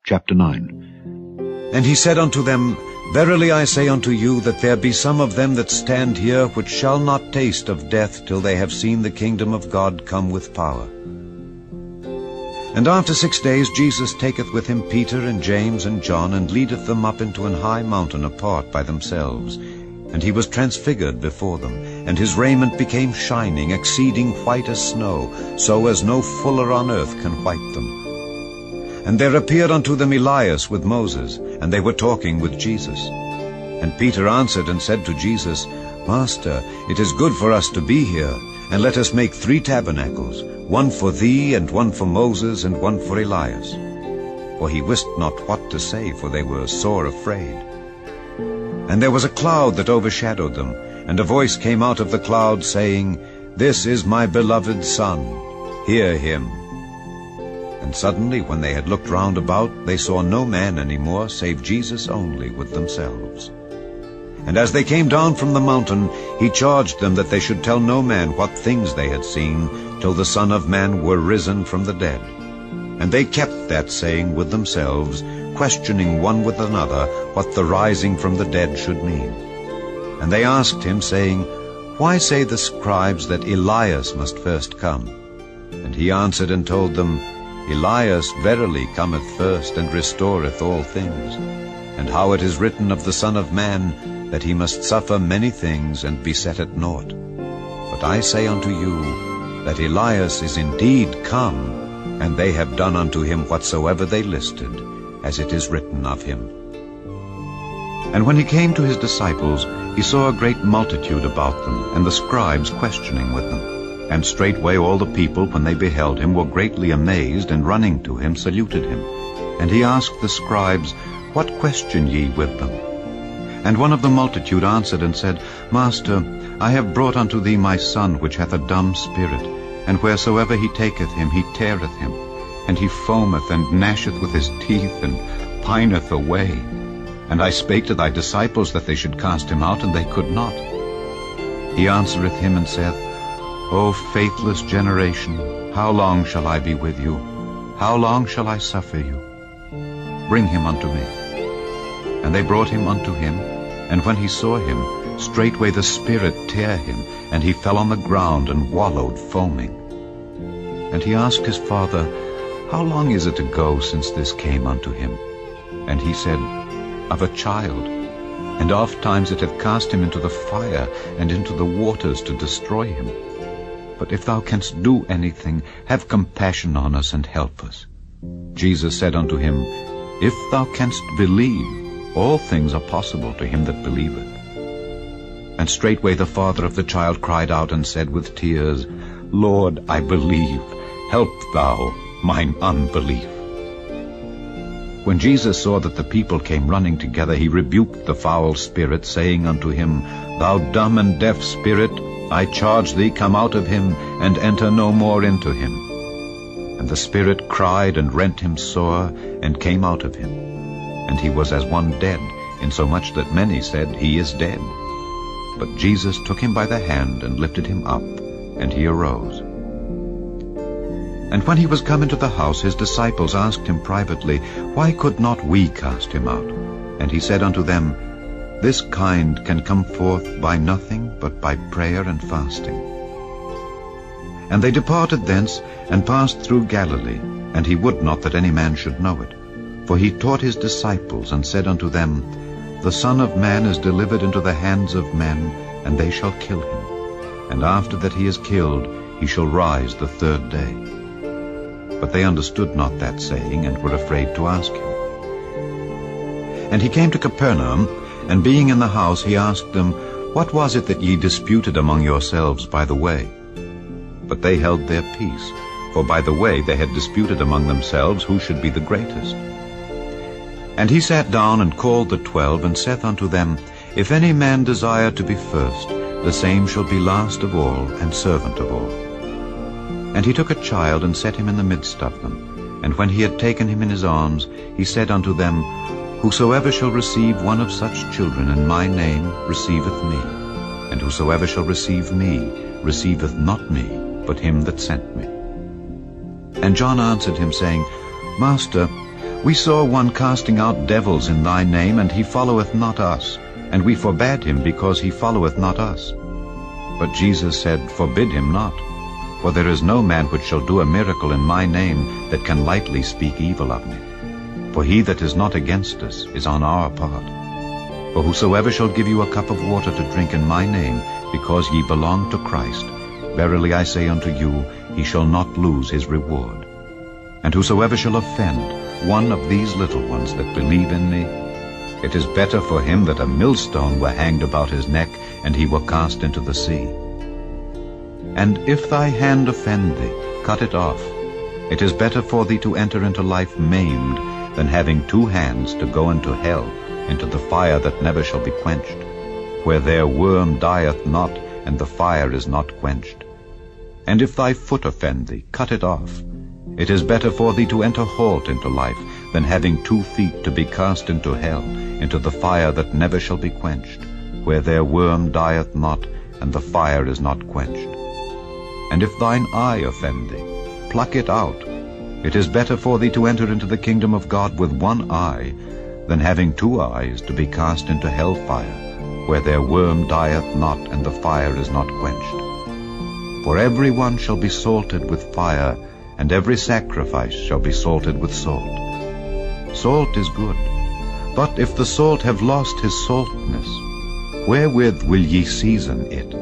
Chapter 9. And he said unto them, Verily I say unto you, that there be some of them that stand here, which shall not taste of death till they have seen the kingdom of God come with power. And after 6 days Jesus taketh with him Peter and James and John, and leadeth them up into an high mountain apart by themselves. And he was transfigured before them, and his raiment became shining, exceeding white as snow, so as no fuller on earth can white them. And there appeared unto them Elias with Moses, and they were talking with Jesus. And Peter answered and said to Jesus, Master, it is good for us to be here, and let us make 3 tabernacles, one for thee, and one for Moses, and one for Elias. For he wist not what to say, for they were sore afraid. And there was a cloud that overshadowed them, and a voice came out of the cloud, saying, This is my beloved Son, hear him. And suddenly, when they had looked round about, they saw no man any more, save Jesus only with themselves. And as they came down from the mountain, he charged them that they should tell no man what things they had seen, till the Son of Man were risen from the dead. And they kept that saying with themselves, questioning one with another what the rising from the dead should mean. And they asked him, saying, Why say the scribes that Elias must first come? And he answered and told them, Elias verily cometh first, and restoreth all things. And how it is written of the Son of Man, that he must suffer many things, and be set at naught. But I say unto you, that Elias is indeed come, and they have done unto him whatsoever they listed, as it is written of him. And when he came to his disciples, he saw a great multitude about them, and the scribes questioning with them. And straightway all the people, when they beheld him, were greatly amazed, and running to him saluted him. And he asked the scribes, What question ye with them? And one of the multitude answered and said, Master, I have brought unto thee my son, which hath a dumb spirit, and wheresoever he taketh him, he teareth him. And he foameth and gnasheth with his teeth, and pineth away. And I spake to thy disciples that they should cast him out, and they could not. He answereth him and saith, O faithless generation, how long shall I be with you? How long shall I suffer you? Bring him unto me. And they brought him unto him, and when he saw him, straightway the spirit tare him, and he fell on the ground and wallowed foaming. And he asked his father, How long is it ago since this came unto him? And he said, Of a child, and oft times it hath cast him into the fire, and into the waters to destroy him. But if thou canst do anything, have compassion on us, and help us. Jesus said unto him, If thou canst believe, all things are possible to him that believeth. And straightway the father of the child cried out, and said with tears, Lord, I believe, help thou mine unbelief. When Jesus saw that the people came running together, he rebuked the foul spirit, saying unto him, Thou dumb and deaf spirit, I charge thee, come out of him, and enter no more into him. And the spirit cried and rent him sore, and came out of him. And he was as one dead, insomuch that many said, He is dead. But Jesus took him by the hand, and lifted him up, and he arose. And when he was come into the house, his disciples asked him privately, Why could not we cast him out? And he said unto them, This kind can come forth by nothing but by prayer and fasting. And they departed thence, and passed through Galilee, and he would not that any man should know it. For he taught his disciples, and said unto them, The Son of Man is delivered into the hands of men, and they shall kill him. And after that he is killed, he shall rise the 3rd day. But they understood not that saying, and were afraid to ask him. And he came to Capernaum, and being in the house, he asked them, What was it that ye disputed among yourselves by the way? But they held their peace, for by the way they had disputed among themselves who should be the greatest. And he sat down and called the 12, and saith unto them, If any man desire to be first, the same shall be last of all, and servant of all. And he took a child, and set him in the midst of them. And when he had taken him in his arms, he said unto them, Whosoever shall receive one of such children in my name receiveth me, and whosoever shall receive me receiveth not me, but him that sent me. And John answered him, saying, Master, We saw one casting out devils in thy name, and he followeth not us, and we forbade him, because he followeth not us. But Jesus said, Forbid him not, for there is no man which shall do a miracle in my name that can lightly speak evil of me. For he that is not against us is on our part. For whosoever shall give you a cup of water to drink in my name, because ye belong to Christ, verily I say unto you, he shall not lose his reward. And whosoever shall offend one of these little ones that believe in me, it is better for him that a millstone were hanged about his neck, and he were cast into the sea. And if thy hand offend thee, cut it off. It is better for thee to enter into life maimed, than having 2 hands to go into hell, into the fire that never shall be quenched, where their worm dieth not, and the fire is not quenched. And if thy foot offend thee, cut it off. It is better for thee to enter halt into life, than having 2 feet to be cast into hell, into the fire that never shall be quenched, where their worm dieth not, and the fire is not quenched. And if thine eye offend thee, pluck it out. It is better for thee to enter into the kingdom of God with 1 eye, than having 2 eyes to be cast into hell fire, where their worm dieth not, and the fire is not quenched. For every one shall be salted with fire, and every sacrifice shall be salted with salt. Salt is good, but if the salt have lost his saltness, wherewith will ye season it?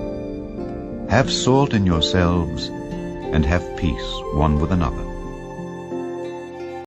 Have salt in yourselves, and have peace one with another.